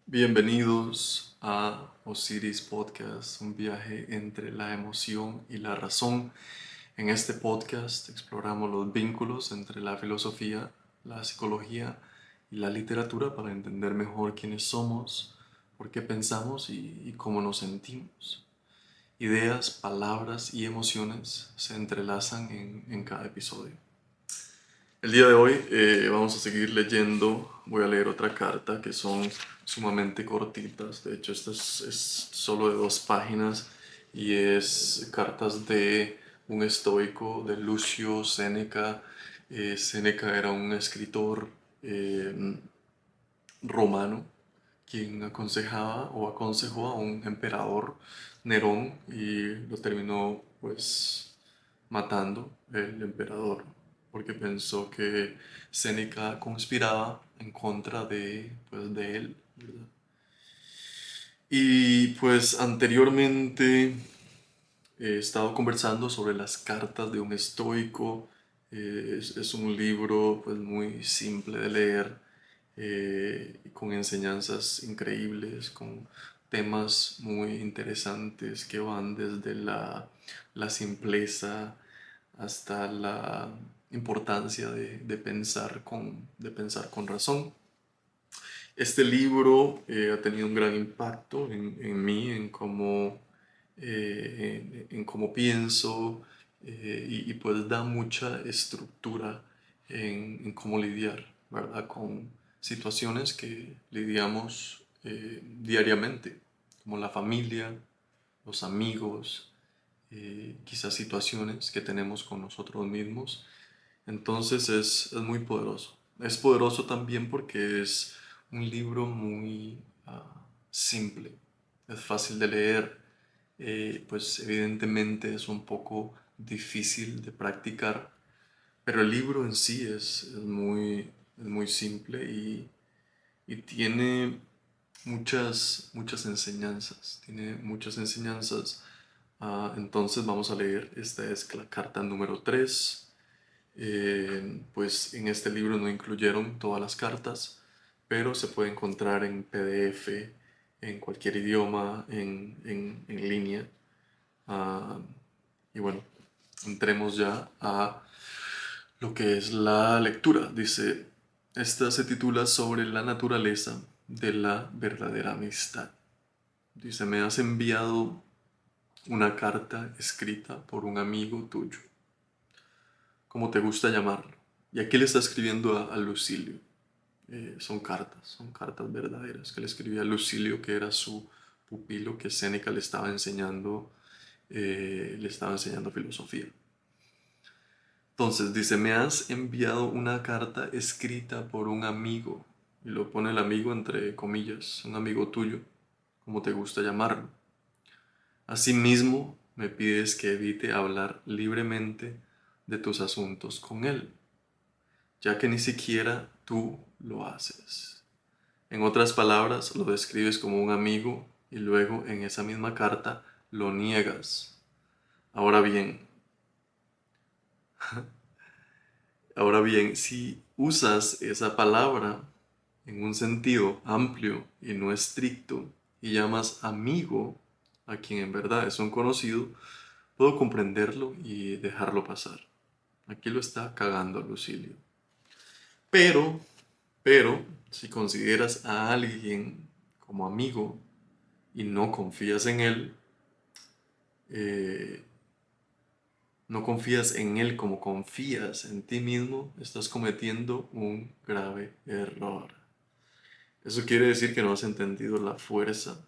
Bienvenidos a Osiris Podcast, un viaje entre la emoción y la razón. En este podcast exploramos los vínculos entre la filosofía, la psicología y la literatura para entender mejor quiénes somos, por qué pensamos y cómo nos sentimos. Ideas, palabras y emociones se entrelazan en cada episodio. El día de hoy vamos a seguir leyendo, voy a leer otra carta que son sumamente cortitas, de hecho esta es solo de 2 páginas y es cartas de un estoico, de Lucio Séneca. Séneca era un escritor romano quien aconsejaba o aconsejó a un emperador, Nerón, y lo terminó pues matando el emperador porque pensó que Séneca conspiraba en contra de él, ¿verdad? Y pues anteriormente he estado conversando sobre las cartas de un estoico. Es un libro pues muy simple de leer, con enseñanzas increíbles, con temas muy interesantes que van desde la simpleza hasta la importancia de pensar con razón. Este libro ha tenido un gran impacto en mí, en cómo pienso, y pues da mucha estructura en cómo lidiar, ¿verdad? Con situaciones que lidiamos diariamente, como la familia, los amigos, quizás situaciones que tenemos con nosotros mismos. Entonces es muy poderoso. Es poderoso también porque es un libro muy simple, es fácil de leer. Pues evidentemente es un poco difícil de practicar, pero el libro en sí es muy simple y tiene muchas enseñanzas. Tiene muchas enseñanzas. Entonces vamos a leer, esta es la carta número 3. Pues en este libro no incluyeron todas las cartas, pero se puede encontrar en PDF, en cualquier idioma, en línea. Ah, y bueno, entremos ya a lo que es la lectura. Dice, esta se titula Sobre la naturaleza de la verdadera amistad. Dice, me has enviado una carta escrita por un amigo tuyo, como te gusta llamarlo. Y aquí le está escribiendo a Lucilio. Son cartas verdaderas que le escribía a Lucilio, que era su pupilo, que Séneca le estaba enseñando filosofía. Entonces dice, me has enviado una carta escrita por un amigo, y lo pone el amigo entre comillas, un amigo tuyo, como te gusta llamarlo. Asimismo, me pides que evite hablar libremente de tus asuntos con él, ya que ni siquiera tú lo haces. En otras palabras, lo describes como un amigo y luego en esa misma carta lo niegas. Ahora bien, ahora bien, si usas esa palabra en un sentido amplio y no estricto y llamas amigo a quien en verdad es un conocido, puedo comprenderlo y dejarlo pasar. Aquí lo está cagando Lucilio. Pero, pero, si consideras a alguien como amigo y no confías en él, eh, no confías en él como confías en ti mismo, estás cometiendo un grave error. Eso quiere decir que no has entendido la fuerza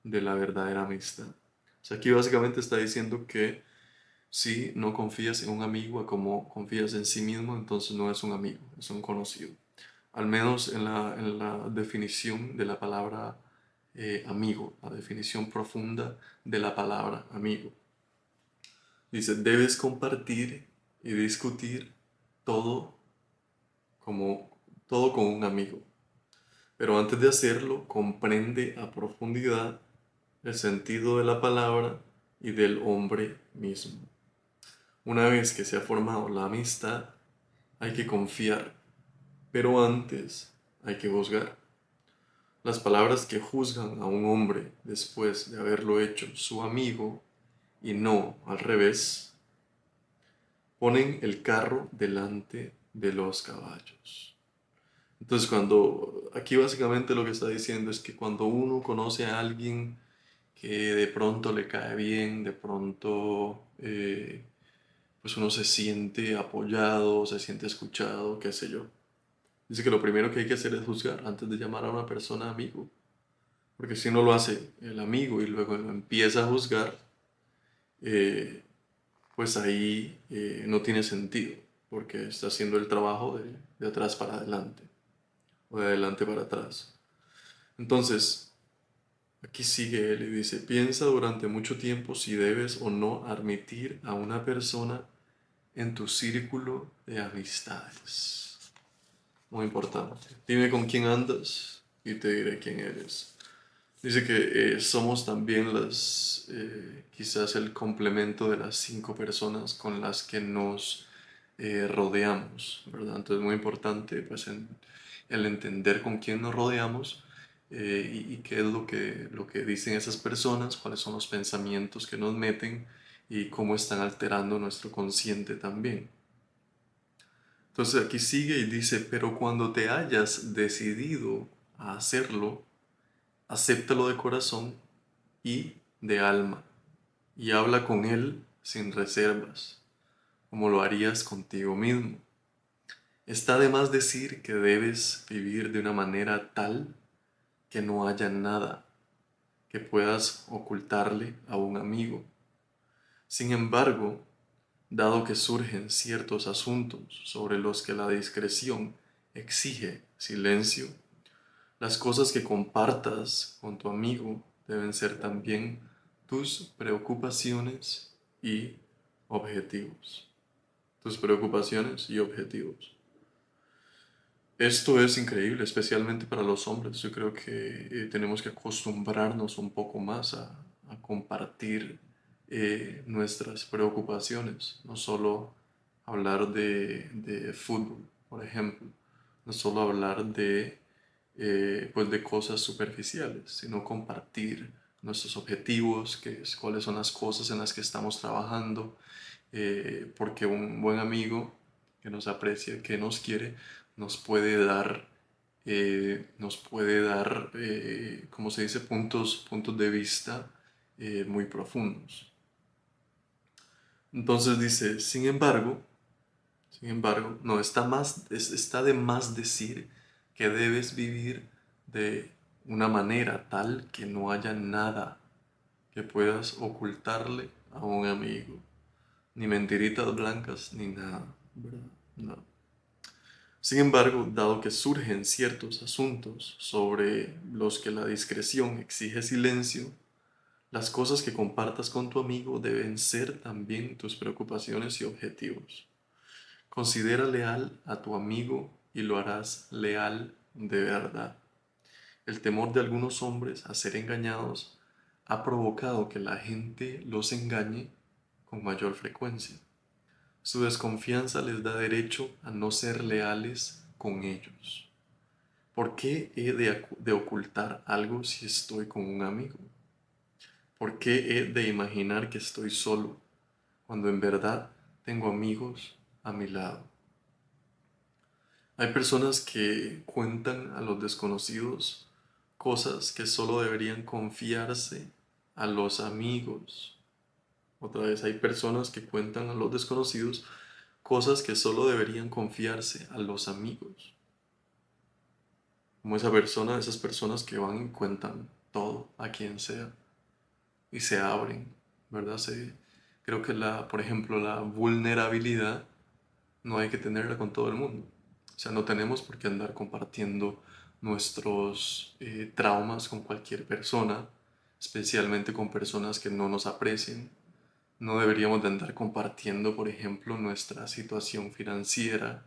de la verdadera amistad. O sea, aquí básicamente está diciendo que si no confías en un amigo como confías en sí mismo, entonces no es un amigo, es un conocido. Al menos en la definición de la palabra amigo, la definición profunda de la palabra amigo. Dice, debes compartir y discutir todo como todo con un amigo. Pero antes de hacerlo, comprende a profundidad el sentido de la palabra y del hombre mismo. Una vez que se ha formado la amistad, hay que confiar, pero antes hay que juzgar. Las palabras que juzgan a un hombre después de haberlo hecho su amigo y no al revés, ponen el carro delante de los caballos. Entonces aquí básicamente lo que está diciendo es que cuando uno conoce a alguien que de pronto le cae bien, de pronto pues uno se siente apoyado, se siente escuchado, qué sé yo. Dice que lo primero que hay que hacer es juzgar antes de llamar a una persona amigo. Porque si no lo hace el amigo y luego lo empieza a juzgar, eh, pues ahí no tiene sentido, porque está haciendo el trabajo de atrás para adelante o de adelante para atrás. Entonces, aquí sigue él y dice, piensa durante mucho tiempo si debes o no admitir a una persona en tu círculo de amistades. Muy importante. Dime con quién andas y te diré quién eres. Dice que somos también quizás el complemento de las 5 personas con las que nos rodeamos, ¿verdad? Entonces es muy importante pues, el entender con quién nos rodeamos y qué es lo que dicen esas personas, cuáles son los pensamientos que nos meten y cómo están alterando nuestro consciente también. Entonces aquí sigue y dice, pero cuando te hayas decidido a hacerlo, acéptalo de corazón y de alma, y habla con él sin reservas, como lo harías contigo mismo. Está de más decir que debes vivir de una manera tal que no haya nada que puedas ocultarle a un amigo. Sin embargo, dado que surgen ciertos asuntos sobre los que la discreción exige silencio, las cosas que compartas con tu amigo deben ser también tus preocupaciones y objetivos. Tus preocupaciones y objetivos. Esto es increíble, especialmente para los hombres. Yo creo que tenemos que acostumbrarnos un poco más a compartir nuestras preocupaciones, no solo hablar de fútbol, por ejemplo, no solo hablar pues de cosas superficiales, sino compartir nuestros objetivos, cuáles son las cosas en las que estamos trabajando, porque un buen amigo que nos aprecia, que nos quiere, nos puede dar, como se dice, puntos de vista muy profundos. Entonces dice, sin embargo, no, está de más decir que debes vivir de una manera tal que no haya nada que puedas ocultarle a un amigo. Ni mentiritas blancas, ni nada, ¿verdad? No. Sin embargo, dado que surgen ciertos asuntos sobre los que la discreción exige silencio, las cosas que compartas con tu amigo deben ser también tus preocupaciones y objetivos. Considera leal a tu amigo y lo harás leal de verdad. El temor de algunos hombres a ser engañados ha provocado que la gente los engañe con mayor frecuencia. Su desconfianza les da derecho a no ser leales con ellos. ¿Por qué he de ocultar algo si estoy con un amigo? ¿Por qué he de imaginar que estoy solo cuando en verdad tengo amigos a mi lado? Hay personas que cuentan a los desconocidos cosas que solo deberían confiarse a los amigos. Otra vez, hay personas que cuentan a los desconocidos cosas que solo deberían confiarse a los amigos. Como esas personas que van y cuentan todo a quien sea y se abren, ¿verdad? Creo que por ejemplo, la vulnerabilidad no hay que tenerla con todo el mundo. O sea, no tenemos por qué andar compartiendo nuestros traumas con cualquier persona, especialmente con personas que no nos aprecien. No deberíamos de andar compartiendo, por ejemplo, nuestra situación financiera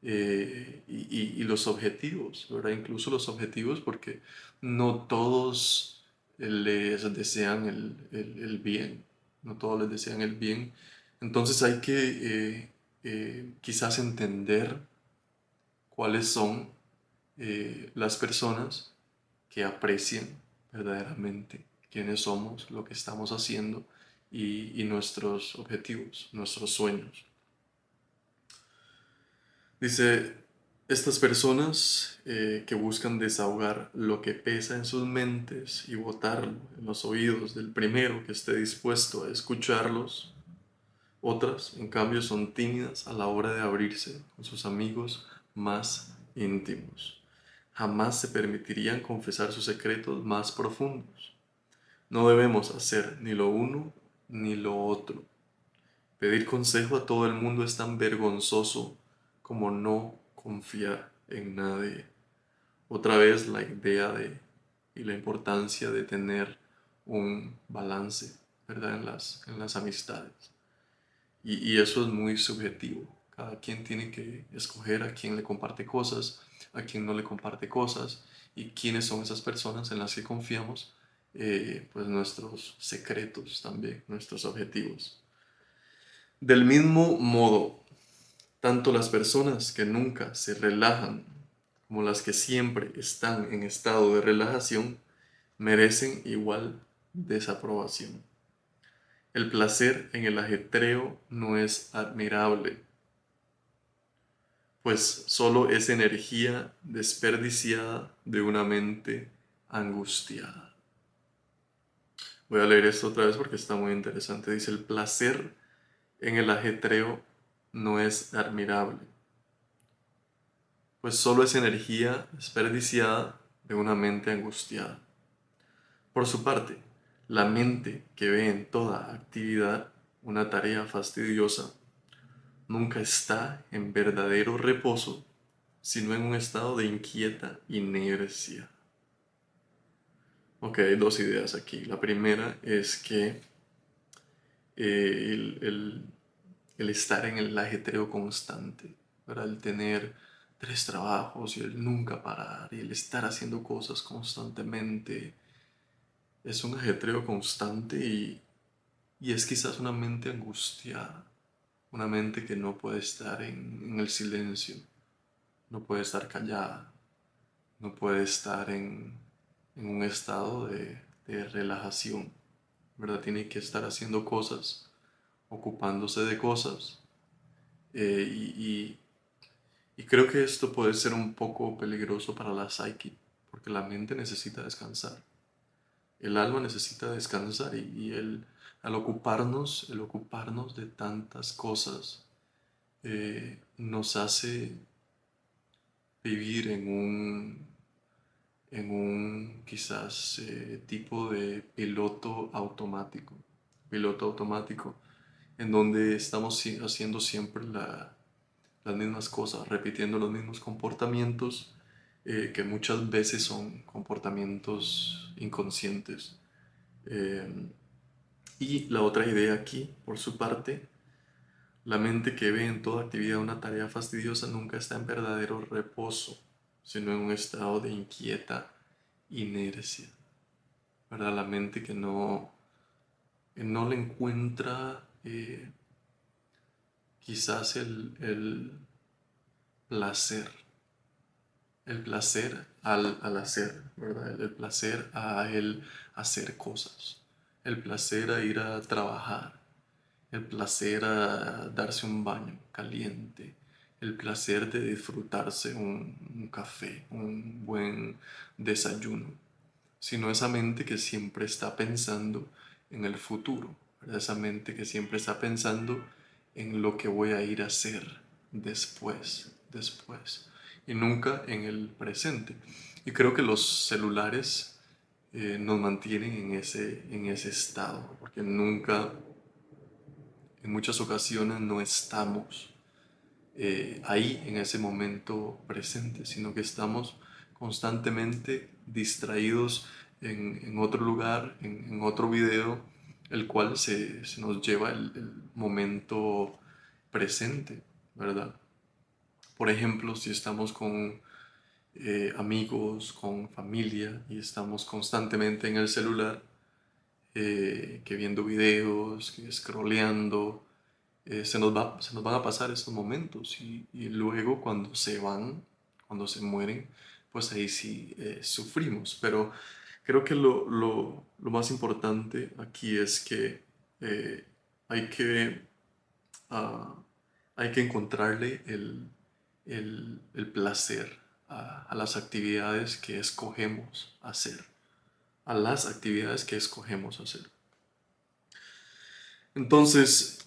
y los objetivos, ¿verdad? Incluso los objetivos porque no todos les desean el bien, no todos les desean el bien. Entonces hay que quizás entender cuáles son las personas que aprecien verdaderamente quiénes somos, lo que estamos haciendo y nuestros objetivos, nuestros sueños. Dice, estas personas que buscan desahogar lo que pesa en sus mentes y botarlo en los oídos del primero que esté dispuesto a escucharlos, otras, en cambio, son tímidas a la hora de abrirse con sus amigos más íntimos. Jamás se permitirían confesar sus secretos más profundos. No debemos hacer ni lo uno ni lo otro. Pedir consejo a todo el mundo es tan vergonzoso como no confiar en nadie. Otra vez la idea y la importancia de tener un balance, ¿verdad? En las amistades. Y eso es muy subjetivo. Cada quien tiene que escoger a quién le comparte cosas, a quién no le comparte cosas y quiénes son esas personas en las que confiamos, pues nuestros secretos también, nuestros objetivos. Del mismo modo, tanto las personas que nunca se relajan como las que siempre están en estado de relajación merecen igual desaprobación. El placer en el ajetreo no es admirable, pues solo es energía desperdiciada de una mente angustiada. Voy a leer esto otra vez porque está muy interesante. Dice, el placer en el ajetreo no es admirable, pues solo es energía desperdiciada de una mente angustiada. Por su parte, la mente que ve en toda actividad una tarea fastidiosa nunca está en verdadero reposo, sino en un estado de inquieta inercia. Ok, hay dos ideas aquí. La primera es que eh, el, el- el estar en el ajetreo constante, ¿verdad? El tener tres trabajos y el nunca parar y el estar haciendo cosas constantemente, es un ajetreo constante y es quizás una mente angustiada, una mente que no puede estar en el silencio, no puede estar callada, no puede estar en un estado de relajación, ¿verdad? Tiene que estar haciendo cosas, ocupándose de cosas. eh, y, y- y creo que esto puede ser un poco peligroso para la psique, porque la mente necesita descansar. El alma necesita descansar el ocuparnos de tantas cosas nos hace vivir en un quizás tipo de piloto automático, en donde estamos haciendo siempre las mismas cosas, repitiendo los mismos comportamientos, que muchas veces son comportamientos inconscientes. Eh, y la otra idea aquí, por su parte, la mente que ve en toda actividad una tarea fastidiosa nunca está en verdadero reposo, sino en un estado de inquieta inercia. ¿Verdad? La mente que no le encuentra quizás placer, el placer al hacer, ¿verdad? El placer a el hacer cosas, el placer a ir a trabajar, el placer a darse un baño caliente, el placer de disfrutarse un café, un buen desayuno, sino esa mente que siempre está pensando en el futuro, ¿verdad? Esa mente que siempre está pensando en lo que voy a ir a hacer después, y nunca en el presente. Y creo que los celulares nos mantienen en ese estado, porque nunca, en muchas ocasiones no estamos ahí en ese momento presente, sino que estamos constantemente distraídos en otro lugar, en otro video, el cual se nos lleva el momento presente, ¿verdad? Por ejemplo, si estamos con amigos, con familia y estamos constantemente en el celular, que viendo videos, que scrolleando, se nos van a pasar estos momentos y luego cuando se van, cuando se mueren, pues ahí sí sufrimos. Pero creo que lo más importante aquí es que eh, hay que, ah, hay que encontrarle el placer a las actividades que escogemos hacer, a las actividades que escogemos hacer. Entonces,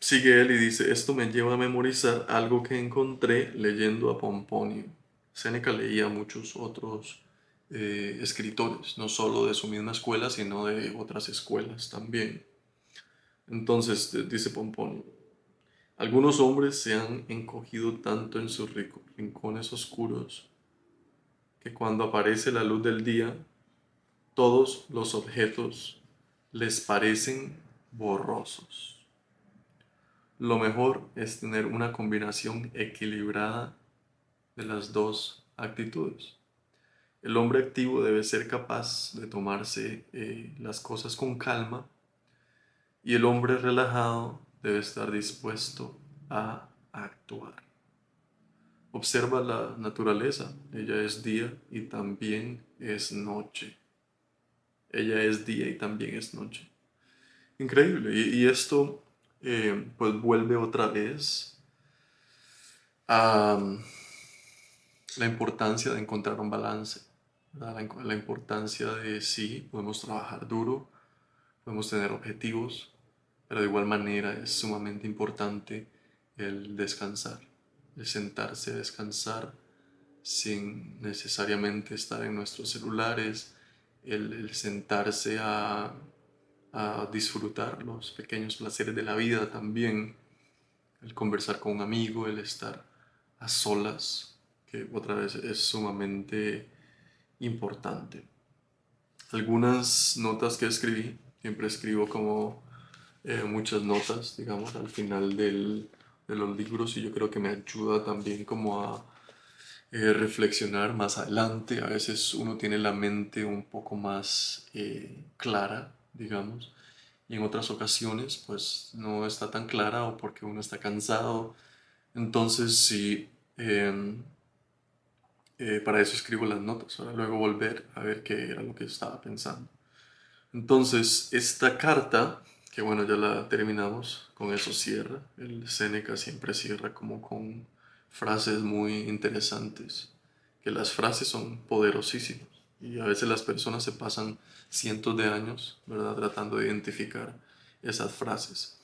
sigue él y dice, esto me lleva a memorizar algo que encontré leyendo a Pomponio. Séneca leía a muchos otros escritores, no solo de su misma escuela, sino de otras escuelas también. Entonces, dice Pomponio, algunos hombres se han encogido tanto en sus rincones oscuros que cuando aparece la luz del día, todos los objetos les parecen borrosos. Lo mejor es tener una combinación equilibrada de las dos actitudes. El hombre activo debe ser capaz de tomarse las cosas con calma y el hombre relajado debe estar dispuesto a actuar. Observa la naturaleza, ella es día y también es noche. Ella es día y también es noche. Increíble. Y esto pues vuelve otra vez a la importancia de encontrar un balance, ¿verdad? La importancia de sí, podemos trabajar duro, podemos tener objetivos, pero de igual manera es sumamente importante el descansar, el sentarse a descansar sin necesariamente estar en nuestros celulares, el sentarse a disfrutar los pequeños placeres de la vida también, el conversar con un amigo, el estar a solas, que otra vez es sumamente importante. Algunas notas que escribí, siempre escribo como muchas notas, digamos, al final de los libros y yo creo que me ayuda también como a reflexionar más adelante. A veces uno tiene la mente un poco más clara, digamos, y en otras ocasiones pues no está tan clara o porque uno está cansado. Entonces sí, para eso escribo las notas, para luego volver a ver qué era lo que estaba pensando. Entonces, esta carta, que bueno, ya la terminamos, con eso cierra. El Séneca siempre cierra como con frases muy interesantes, que las frases son poderosísimas y a veces las personas se pasan cientos de años, ¿verdad?, tratando de identificar esas frases.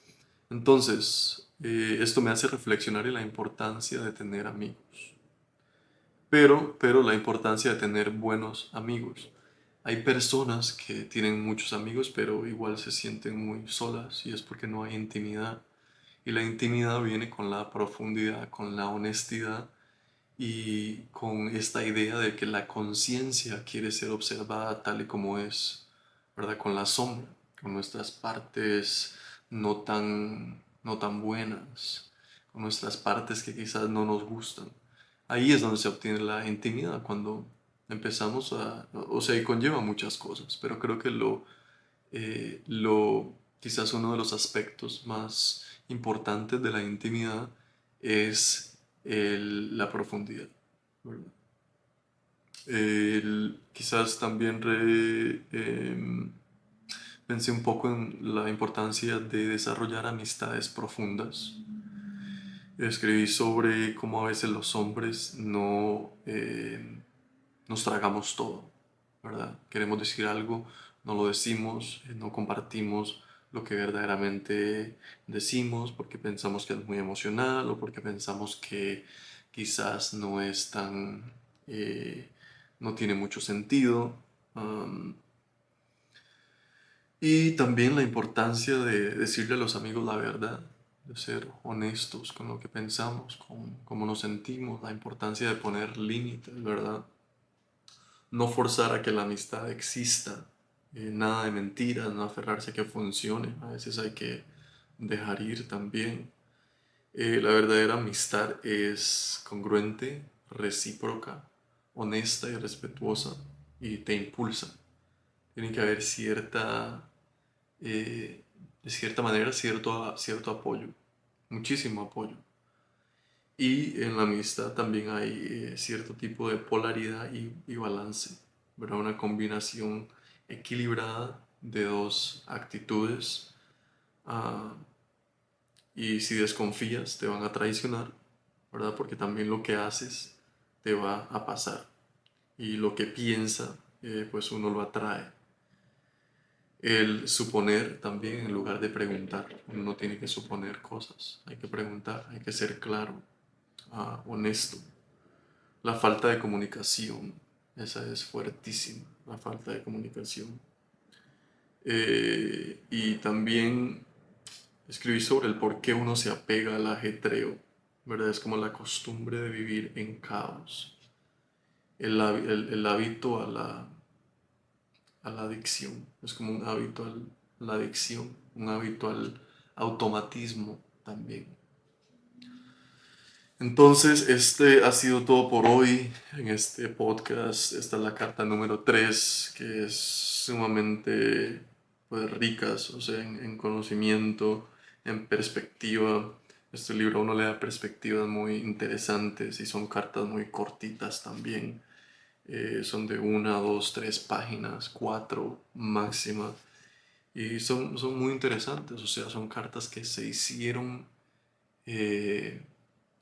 Entonces, esto me hace reflexionar en la importancia de tener amigos, pero la importancia de tener buenos amigos. Hay personas que tienen muchos amigos, pero igual se sienten muy solas y es porque no hay intimidad. Y la intimidad viene con la profundidad, con la honestidad y con esta idea de que la conciencia quiere ser observada tal y como es, ¿verdad? Con la sombra, con nuestras partes no tan buenas, con nuestras partes que quizás no nos gustan. Ahí es donde se obtiene la intimidad, cuando empezamos o sea, y conlleva muchas cosas, pero creo que quizás uno de los aspectos más importantes de la intimidad es la profundidad, ¿verdad? Quizás también pensé un poco en la importancia de desarrollar amistades profundas. Escribí sobre cómo a veces los hombres no nos tragamos todo, ¿verdad? Queremos decir algo, no lo decimos, no compartimos lo que verdaderamente decimos porque pensamos que es muy emocional o porque pensamos que quizás no es tan, no tiene mucho sentido. Y también la importancia de decirle a los amigos la verdad, de ser honestos con lo que pensamos, con cómo nos sentimos, la importancia de poner límites, ¿verdad? No forzar a que la amistad exista, nada de mentiras, no aferrarse a que funcione, a veces hay que dejar ir también. La verdadera amistad es congruente, recíproca, honesta y respetuosa y te impulsa. Tiene que haber de cierta manera, cierto apoyo, muchísimo apoyo. Y en la amistad también hay cierto tipo de polaridad y balance, ¿verdad? Una combinación equilibrada de dos actitudes. ah, y si desconfías, te van a traicionar, ¿verdad? Porque también lo que haces te va a pasar. Y lo que piensa, pues uno lo atrae. El suponer también en lugar de preguntar. Uno no tiene que suponer cosas, hay que preguntar, hay que ser claro, honesto. La falta de comunicación, esa es fuertísima, la falta de comunicación. Y también escribí sobre el por qué uno se apega al ajetreo, ¿verdad? Es como la costumbre de vivir en caos, el hábito a la adicción, es como un hábito a la adicción, un hábito al automatismo también. Entonces, este ha sido todo por hoy en este podcast. Esta es la carta número 3 que es sumamente pues, ricas, o sea, en conocimiento, en perspectiva. Este libro a uno le da perspectivas muy interesantes y son cartas muy cortitas también. Son de 1, 2, 3 páginas, 4 máxima. Y son muy interesantes, o sea, son cartas que se hicieron eh,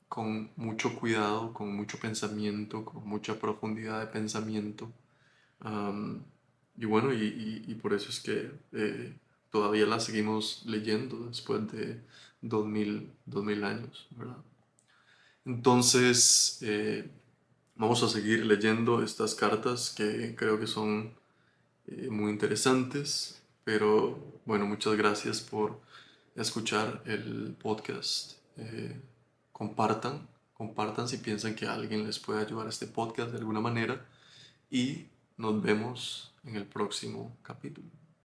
con mucho cuidado, con mucho pensamiento, con mucha profundidad de pensamiento. Am, y bueno, y por eso es que todavía la seguimos leyendo después de 2000 años, ¿verdad? Entonces, vamos a seguir leyendo estas cartas que creo que son muy interesantes, pero bueno, muchas gracias por escuchar el podcast. Compartan, compartan si piensan que a alguien les puede ayudar este podcast de alguna manera y nos vemos en el próximo capítulo.